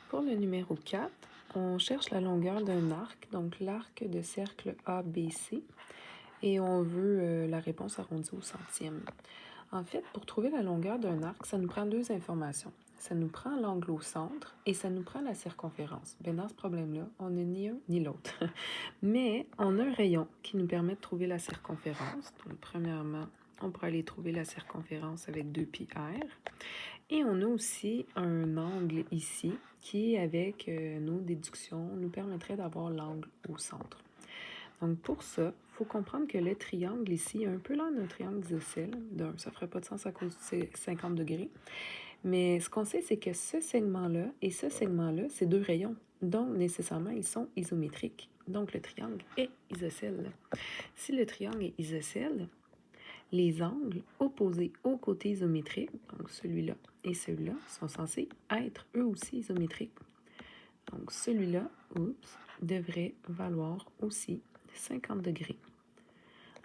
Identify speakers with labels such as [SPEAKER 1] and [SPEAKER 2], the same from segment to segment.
[SPEAKER 1] Pour le numéro 4, on cherche la longueur d'un arc, donc l'arc de cercle ABC, et on veut la réponse arrondie au centième. En fait, pour trouver la longueur d'un arc, ça nous prend deux informations. Ça nous prend l'angle au centre et ça nous prend la circonférence. Bien, dans ce problème-là, on n'a ni un ni l'autre. Mais on a un rayon qui nous permet de trouver la circonférence. Donc, premièrement, on pourrait aller trouver la circonférence avec 2πr. Et on a aussi un angle ici qui, avec nos déductions, nous permettrait d'avoir l'angle au centre. Donc pour ça, il faut comprendre que le triangle ici est un peu là d'un triangle isocèle. Ça ne ferait pas de sens à cause de 50 degrés. Mais ce qu'on sait, c'est que ce segment-là et ce segment-là, c'est deux rayons. Donc nécessairement, ils sont isométriques. Donc le triangle est isocèle. Si le triangle est isocèle, les angles opposés au côté isométrique, donc celui-là et celui-là, sont censés être eux aussi isométriques. Donc celui-là, devrait valoir aussi 50 degrés.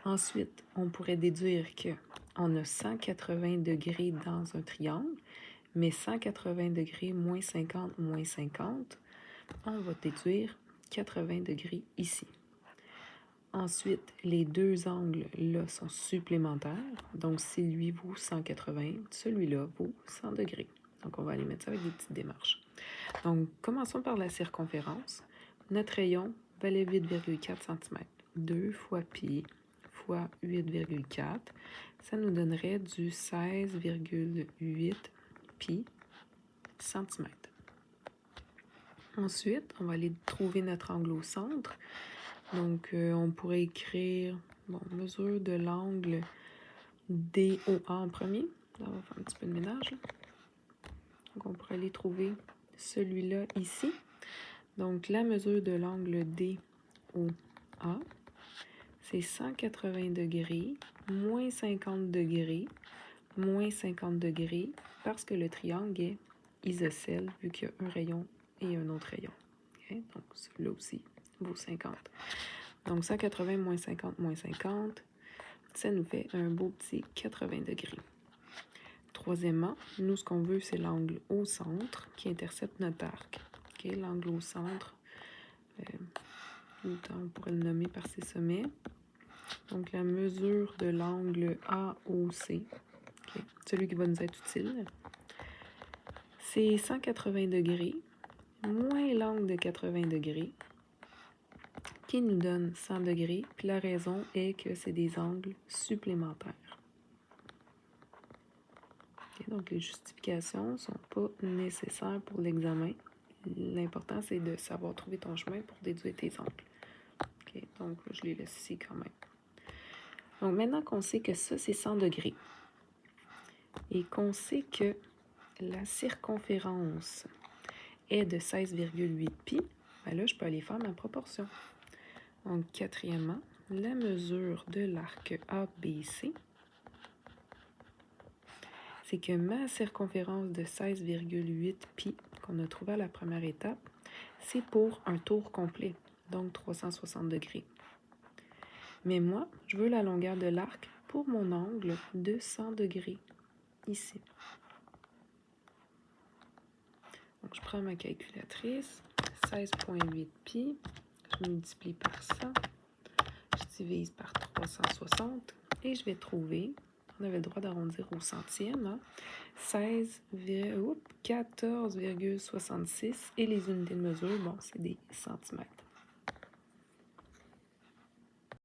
[SPEAKER 1] Ensuite, on pourrait déduire qu'on a 180 degrés dans un triangle, mais 180 degrés moins 50 moins 50, on va déduire 80 degrés ici. Ensuite, les deux angles là sont supplémentaires. Donc, si lui vaut 180, celui-là vaut 100 degrés. Donc, on va aller mettre ça avec des petites démarches. Donc, commençons par la circonférence. Notre rayon valait 8,4 cm. 2 fois pi fois 8,4, ça nous donnerait du 16,8 pi cm. Ensuite, on va aller trouver notre angle au centre. Donc, on pourrait écrire, mesure de l'angle DOA en premier. Là, on va faire un petit peu de ménage. Là. Donc, on pourrait aller trouver celui-là ici. Donc, la mesure de l'angle DOA, c'est 180 degrés, moins 50 degrés, moins 50 degrés, parce que le triangle est isocèle, vu qu'il y a un rayon et un autre rayon. Okay? Donc, celui-là aussi vaut 50. Donc, 180 moins 50 moins 50, ça nous fait un beau petit 80 degrés. Troisièmement, nous, ce qu'on veut, c'est l'angle au centre qui intercepte notre arc. Okay? L'angle au centre, on pourrait le nommer par ses sommets. Donc, la mesure de l'angle AOC, okay, celui qui va nous être utile, c'est 180 degrés moins l'angle de 80 degrés qui nous donne 100 degrés. Puis la raison est que c'est des angles supplémentaires. Okay, donc, les justifications ne sont pas nécessaires pour l'examen. L'important, c'est de savoir trouver ton chemin pour déduire tes angles. Okay, donc, je les laisse ici quand même. Donc, maintenant qu'on sait que ça, c'est 100 degrés et qu'on sait que la circonférence est de 16,8 pi, ben là, je peux aller faire ma proportion. Donc, quatrièmement, la mesure de l'arc ABC, c'est que ma circonférence de 16,8 pi qu'on a trouvé à la première étape, c'est pour un tour complet, donc 360 degrés. Mais moi, je veux la longueur de l'arc pour mon angle de 100 degrés, ici. Donc, je prends ma calculatrice, 16,8 pi, je multiplie par 100, je divise par 360 et je vais trouver, on avait le droit d'arrondir au centième, hein, 14,66 et les unités de mesure, bon, c'est des centimètres.